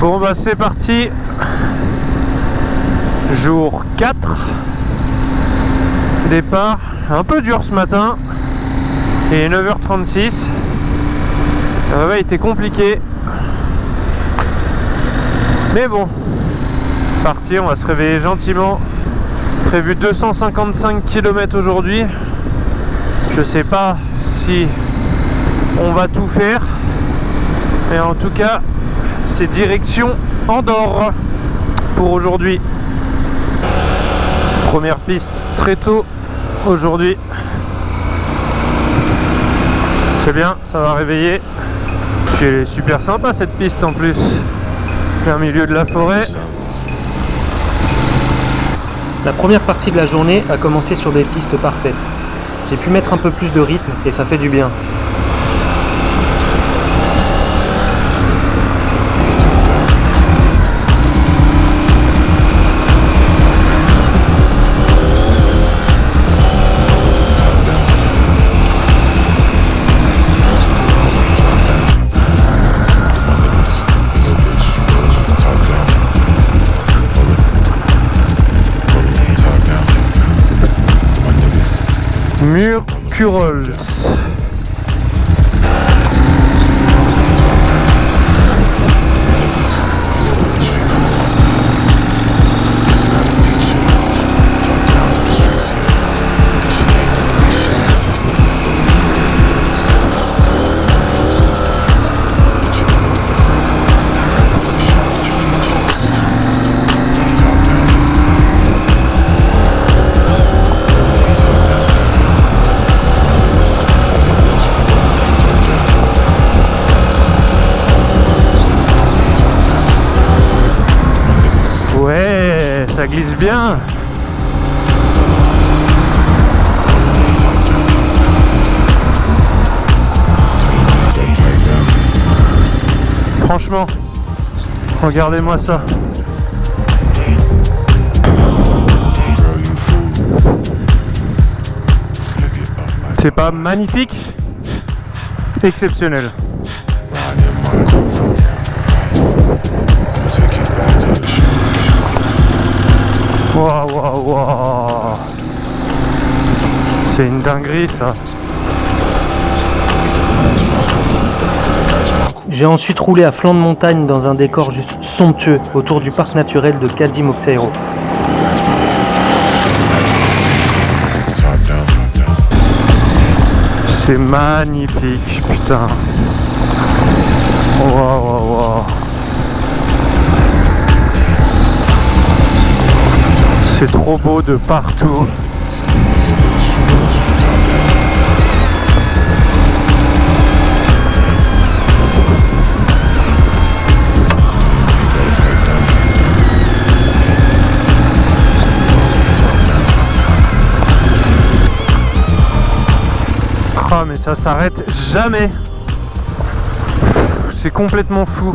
Bon bah c'est parti. Jour 4. Départ un peu dur ce matin. Et 9h36. Le réveil était compliqué. Mais bon. Parti, on va se réveiller gentiment. Prévu 255 km aujourd'hui. Je sais pas si on va tout faire. Mais en tout cas, c'est direction Andorre pour aujourd'hui. Première piste très tôt aujourd'hui. C'est bien, ça va réveiller. Puis elle est super sympa cette piste en plus. Plein milieu de la forêt. La première partie de la journée a commencé sur des pistes parfaites. J'ai pu mettre un peu plus de rythme et ça fait du bien. Murcurols. Ouais, ça glisse bien. Franchement, regardez-moi ça. C'est pas magnifique? Exceptionnel. Waouh, waouh, waouh. C'est une dinguerie ça. J'ai ensuite roulé à flanc de montagne dans un décor juste somptueux autour du parc naturel de Cadí-Moxeiro. C'est magnifique, putain. Waouh, waouh, waouh. C'est trop beau de partout. Ah mais ça s'arrête jamais. C'est complètement fou.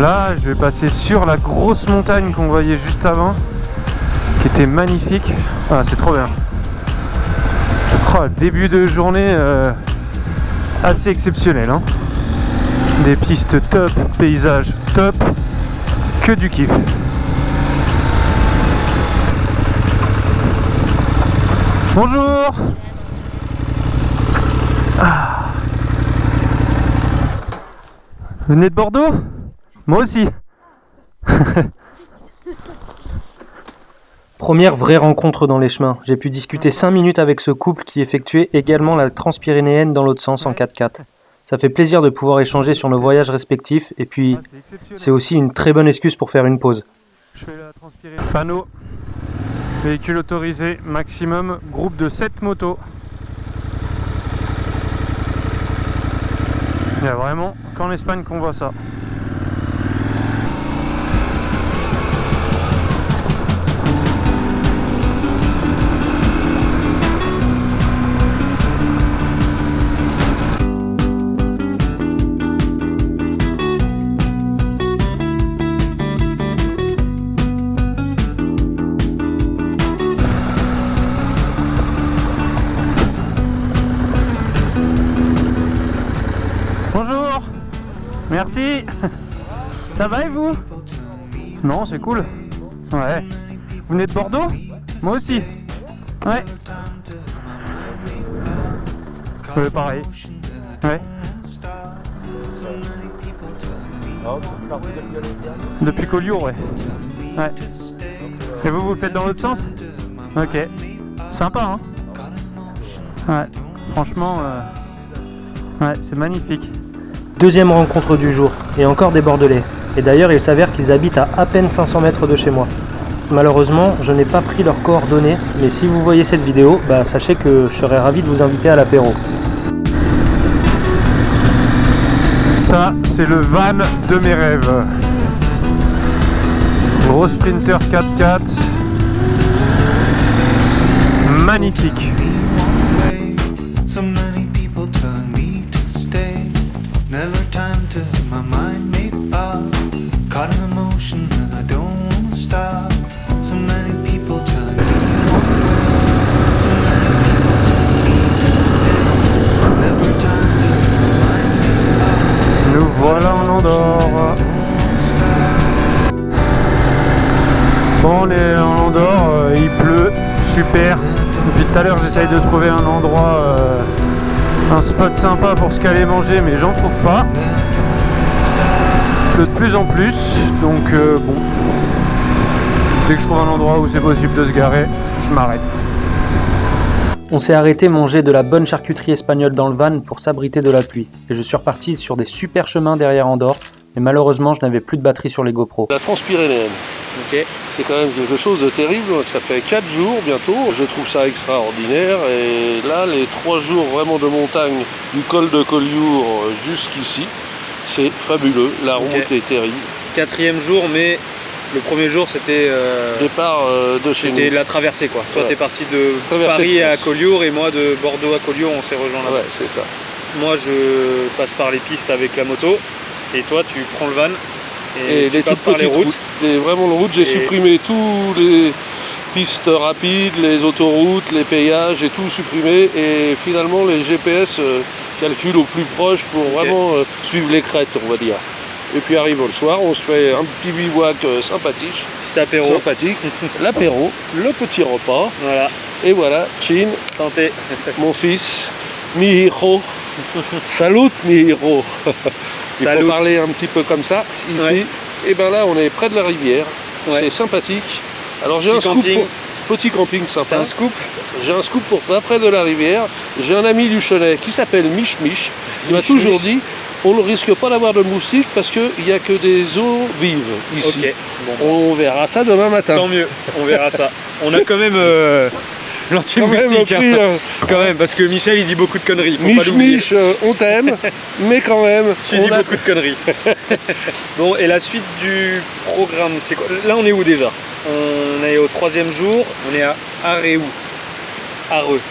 Là, je vais passer sur la grosse montagne qu'on voyait juste avant, qui était magnifique. Ah, c'est trop bien. Oh, début de journée assez exceptionnel. Hein. Des pistes top, paysage top, que du kiff. Bonjour. Ah. Vous venez de Bordeaux ? Moi aussi. Première vraie rencontre dans les chemins. J'ai pu discuter 5 minutes avec ce couple qui effectuait également la Transpyrénéenne dans l'autre sens en 4x4. Ça fait plaisir de pouvoir échanger sur nos voyages respectifs et puis c'est aussi une très bonne excuse pour faire une pause. Je fais la Transpyrénéenne. Panneau. Véhicule autorisé maximum, groupe de 7 motos. Il y a vraiment qu'en Espagne qu'on voit ça. merci. Ça va et vous? Non, c'est cool. Ouais. Vous venez de Bordeaux? Moi aussi. Ouais. Pareil. Ouais. Depuis Collioure, ouais. Ouais. Et vous le faites dans l'autre sens? Ok. Sympa, hein? Ouais. Franchement, ouais, c'est magnifique. Deuxième rencontre du jour, et encore des Bordelais. Et d'ailleurs, il s'avère qu'ils habitent à peine 500 mètres de chez moi. Malheureusement, je n'ai pas pris leurs coordonnées, mais si vous voyez cette vidéo, sachez que je serais ravi de vous inviter à l'apéro. Ça, c'est le van de mes rêves. Gros Sprinter 4x4. Magnifique. Nous voilà en Andorre. Bon, on est en Andorre, il pleut, super. Depuis tout à l'heure, j'essaye de trouver un endroit, un spot sympa pour se caler manger, mais j'en trouve pas. Il pleut de plus en plus, donc bon. Dès que je trouve un endroit où c'est possible de se garer, je m'arrête. On s'est arrêté manger de la bonne charcuterie espagnole dans le van pour s'abriter de la pluie. Et je suis reparti sur des super chemins derrière Andorre, mais malheureusement je n'avais plus de batterie sur les GoPro. La Transpyrénéenne. Okay. C'est quand même quelque chose de terrible, ça fait 4 jours bientôt, je trouve ça extraordinaire et là les 3 jours vraiment de montagne du col de Collioure jusqu'ici, c'est fabuleux, la route est terrible. 4e jour, mais le premier jour c'était départ de chez nous. C'était la traversée quoi. Toi t'es parti de traversée Paris à Collioure et moi de Bordeaux à Collioure, on s'est rejoint là-bas. Ouais, c'est ça. Moi je passe par les pistes avec la moto et toi tu prends le van. Et les toutes petites routes, vraiment les routes, j'ai supprimé tous les pistes rapides, les autoroutes, les péages, j'ai tout supprimé et finalement les GPS calculent au plus proche pour vraiment suivre les crêtes, on va dire. Et puis arrive le soir, on se fait un petit bivouac sympathique. Petit apéro. Sympathique. L'apéro, le petit repas. Voilà. Et voilà, Chin. Santé. Mon fils, mi-hijo. Salut mi-hijo. Il faut parler un petit peu comme ça, ici. Ouais. Et bien là, on est près de la rivière. Ouais. C'est sympathique. Alors j'ai un scoop. Petit camping sympa. T'as un scoop? J'ai un scoop pour pas près de la rivière. J'ai un ami luchonnais qui s'appelle Mich Mich. Il m'a toujours dit, on ne risque pas d'avoir de moustiques parce qu'il n'y a que des eaux vives ici. Okay. Bon, on verra ça demain matin. Tant mieux, on verra ça. On a quand même l'anti-moustique. Quand même, parce que Michel il dit beaucoup de conneries. Mich, on t'aime, mais quand même. Tu dis beaucoup de conneries. Bon, et la suite du programme, c'est quoi? Là, on est où déjà? On est au 3e jour, on est à Aréou. Areux.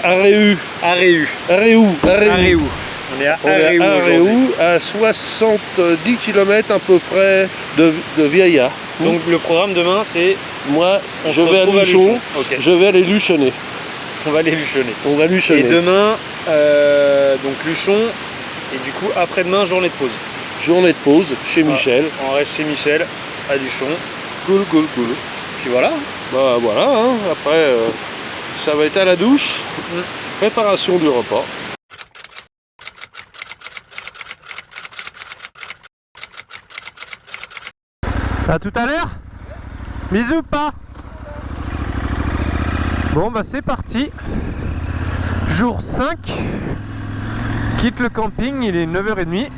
Aréu. Aréu. Aréou. Aréou. On est à Aréou, à 70 km à peu près de Vieilla. Donc le programme demain c'est... Moi, je vais à Luchon, okay. Je vais aller luchonner. On va aller luchonner. On va luchonner. Et demain, donc Luchon, et du coup après-demain, journée de pause. Journée de pause chez Michel. On reste chez Michel, à Luchon. Cool. Puis voilà. Bah voilà, hein. Après ça va être à la douche, préparation du repas. À tout à l'heure. Bisous pas. Bon bah c'est parti. Jour 5. Quitte le camping, il est 9h30.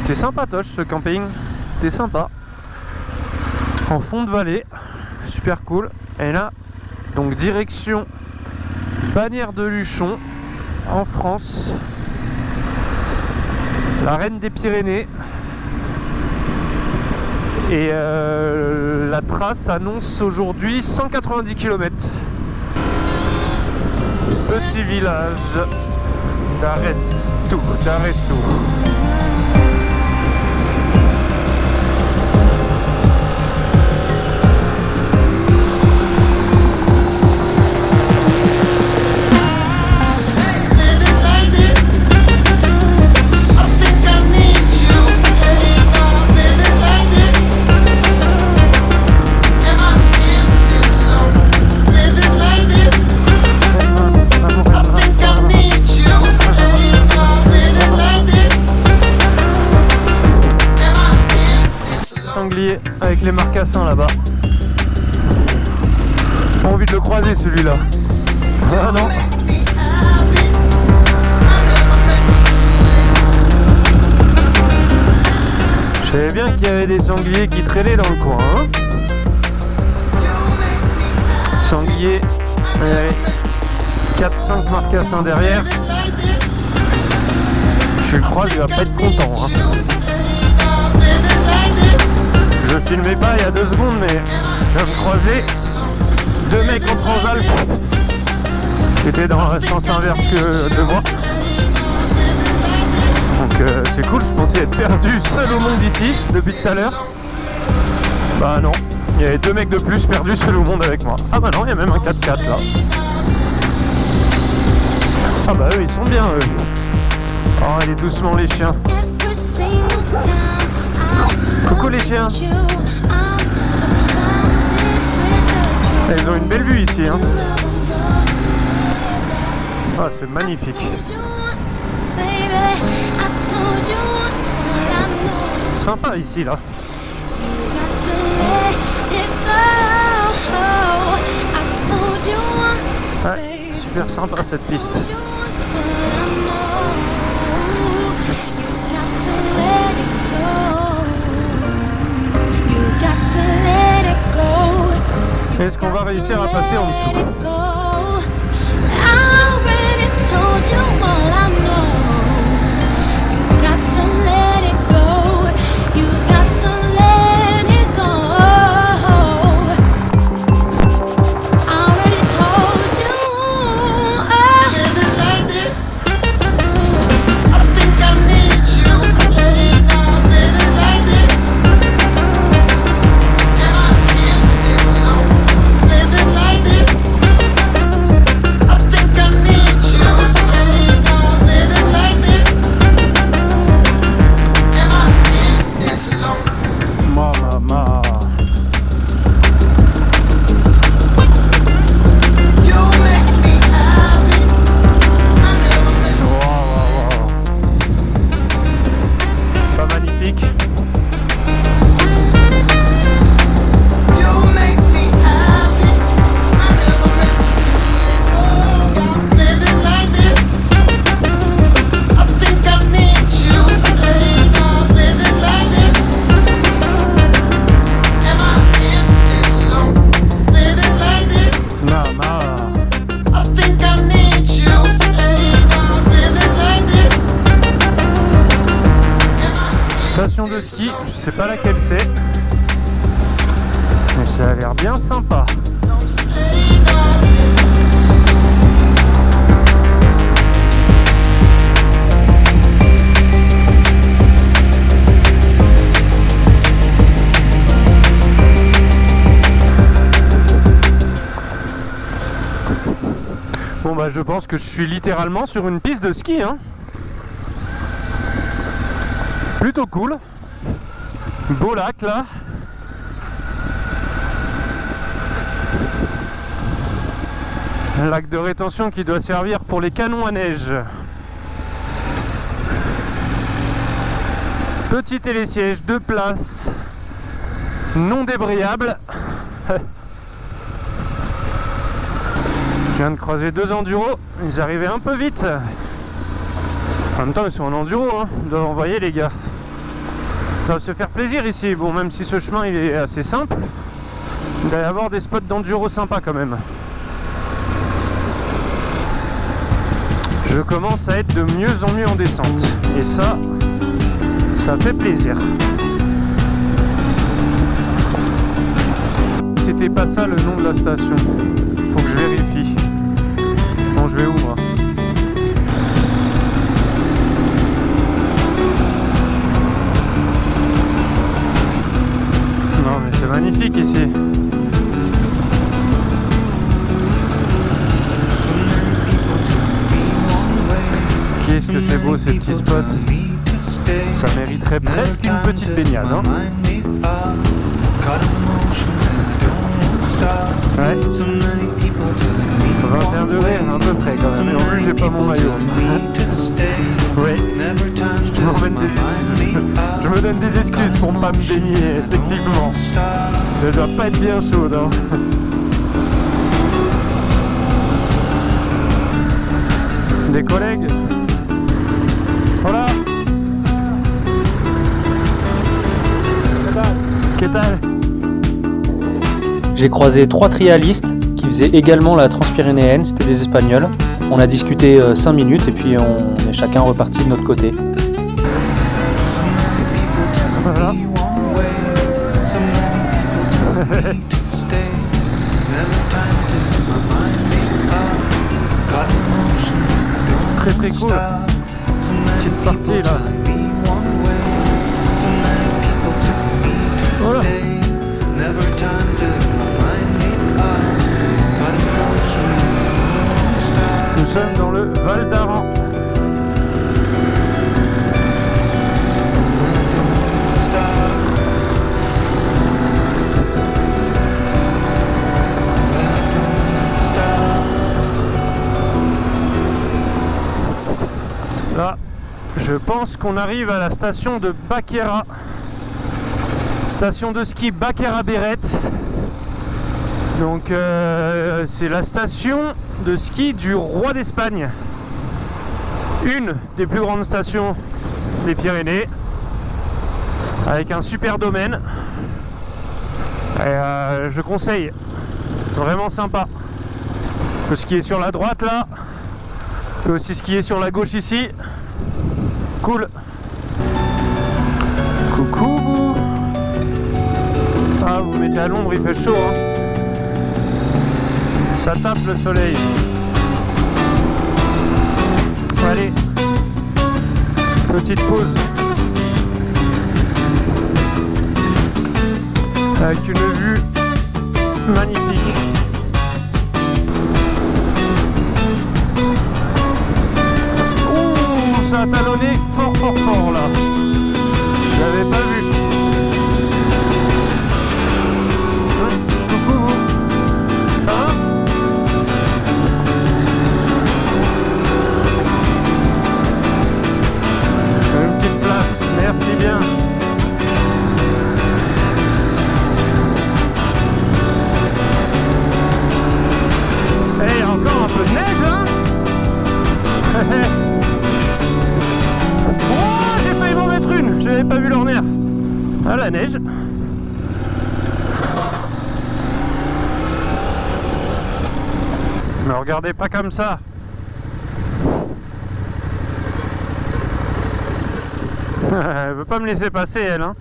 T'es sympatoche ce camping. T'es sympa. En fond de vallée. Super cool. Et là, donc direction Bagnères de Luchon en France. La reine des Pyrénées. Et la trace annonce aujourd'hui 190 km. Petit village d'Aresto. Pas envie de le croiser celui-là. Ah non. Je savais bien qu'il y avait des sangliers qui traînaient dans le coin. Hein. Sanglier, 4-5 marcassins derrière. Je le croise, il va pas être content. Hein. Je filmais pas il y a 2 secondes, mais je viens de croiser 2 mecs en Transalp qui étaient dans le sens inverse que de moi. Donc c'est cool, je pensais être perdu seul au monde ici depuis tout à l'heure. Bah non, il y avait 2 mecs de plus perdus seul au monde avec moi. Ah bah non, il y a même un 4x4 là. Ah bah eux ils sont bien eux. Oh allez doucement les chiens. Coucou les chiens. Ils ont une belle vue ici hein. Ah c'est magnifique. Sympa ici là. Ouais, super sympa cette piste. Est-ce qu'on va réussir à passer en dessous? Station de ski, je sais pas laquelle c'est, mais ça a l'air bien sympa. Bon bah je pense que je suis littéralement sur une piste de ski hein. Plutôt cool. Beau lac là. Un lac de rétention qui doit servir pour les canons à neige. Petit télésiège, 2 places. Non débrayable. Je viens de croiser 2 enduros. Ils arrivaient un peu vite. En même temps ils sont en enduro hein. Ils doivent envoyer les gars. Ça va se faire plaisir ici, bon même si ce chemin il est assez simple, il doit y avoir des spots d'enduro sympas quand même. Je commence à être de mieux en mieux en descente, et ça fait plaisir. C'était pas ça le nom de la station, faut que je vérifie. Bon je vais où moi? C'est magnifique ici. Qu'est-ce que c'est beau ces petits spots. Ça mériterait presque une petite baignade hein. Ouais. 21 degrés à peu près quand même. Et en plus j'ai pas mon maillot. Oui. Je m'emmène des excuses. Je me donne des excuses pour ne pas me baigner, effectivement. Ça doit pas être bien chaud, hein. J'ai croisé 3 trialistes qui faisaient également la Transpyrénéenne, c'était des Espagnols. On a discuté 5 minutes et puis on est chacun reparti de notre côté. Voilà. Très très cool. Petite partie là. Voilà. Nous sommes dans le Val d'Aran. Là, je pense qu'on arrive à la station de Baqueira. Station de ski Baqueira-Beret. Donc c'est la station de ski du roi d'Espagne. Une des plus grandes stations des Pyrénées. Avec un super domaine. Et je conseille. Vraiment sympa. On peut skier sur la droite là. On peut aussi skier sur la gauche ici. Cool. Coucou vous. Ah, vous mettez à l'ombre, il fait chaud hein. Ça tape le soleil. Allez. Petite pause. Avec une vue magnifique. Ouh, ça a talonné fort là. Je l'avais pas vu. Coucou vous. Ça va? Une petite place, merci bien. Et encore un peu de neige hein. Oh, j'ai failli m'en mettre une, j'avais pas vu l'ornière. Ah, la neige. Mais regardez pas comme ça. Elle veut pas me laisser passer elle hein.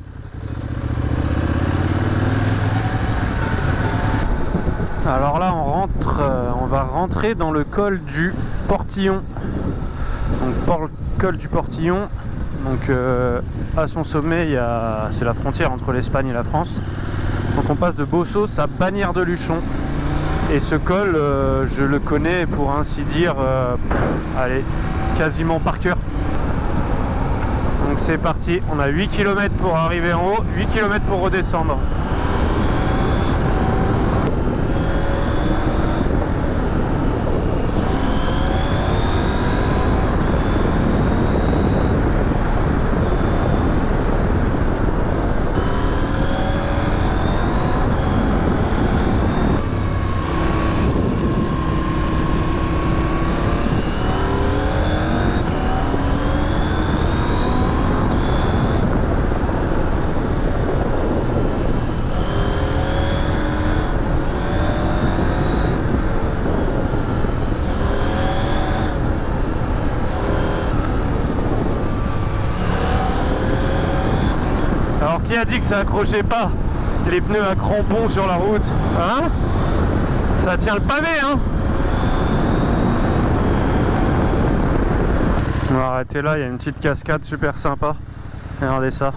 Alors là on va rentrer dans le col du Portillon. Donc col du Portillon. Donc à son sommet c'est la frontière entre l'Espagne et la France. Donc on passe de Bossos à Bagnères de Luchon. Et ce col je le connais pour ainsi dire allez, quasiment par cœur. Donc c'est parti, on a 8 km pour arriver en haut, 8 km pour redescendre. Alors qui a dit que ça accrochait pas les pneus à crampons sur la route hein? Ça tient le pavé hein. On va arrêter là, il y a une petite cascade super sympa. Regardez ça.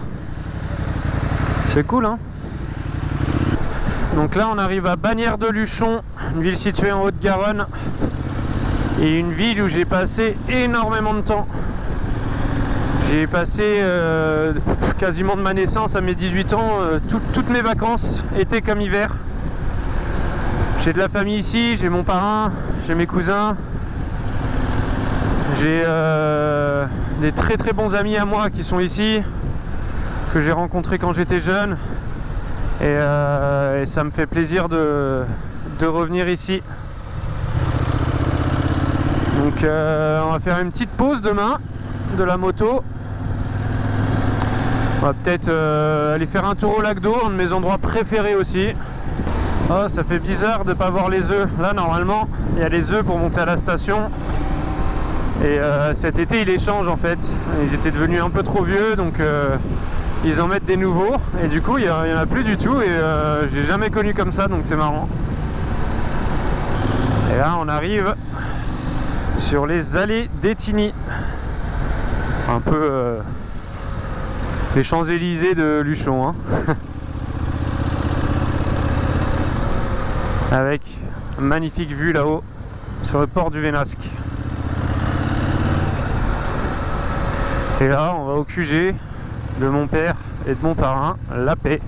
C'est cool hein. Donc là on arrive à Bagnères de Luchon, une ville située en Haute-Garonne. Et une ville où j'ai passé énormément de temps. J'ai passé quasiment de ma naissance à mes 18 ans, toutes mes vacances, été comme hiver. J'ai de la famille ici, j'ai mon parrain, j'ai mes cousins. J'ai des très très bons amis à moi qui sont ici, que j'ai rencontrés quand j'étais jeune. Et ça me fait plaisir de revenir ici. Donc on va faire une petite pause demain de la moto. On va peut-être aller faire un tour au lac d'eau, un de mes endroits préférés aussi. Oh, ça fait bizarre de pas voir les œufs. Là, normalement, il y a les œufs pour monter à la station. Et cet été, ils les changent en fait. Ils étaient devenus un peu trop vieux, donc ils en mettent des nouveaux. Et du coup, il n'y en a plus du tout. Et j'ai jamais connu comme ça, donc c'est marrant. Et là, on arrive sur les allées d'Étigny. Un peu les Champs-Élysées de Luchon. Hein. Avec une magnifique vue là-haut sur le port du Vénasque. Et là, on va au QG de mon père et de mon parrain, La Paix.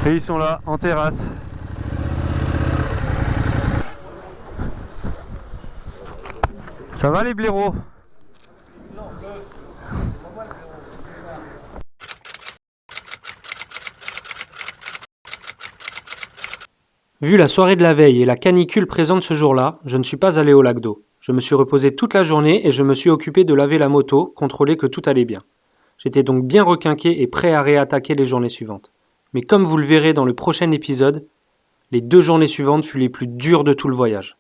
Et ils sont là, en terrasse. Ça va les blaireaux? Vu la soirée de la veille et la canicule présente ce jour-là, je ne suis pas allé au lac d'eau. Je me suis reposé toute la journée et je me suis occupé de laver la moto, contrôler que tout allait bien. J'étais donc bien requinqué et prêt à réattaquer les journées suivantes. Mais comme vous le verrez dans le prochain épisode, les 2 journées suivantes furent les plus dures de tout le voyage.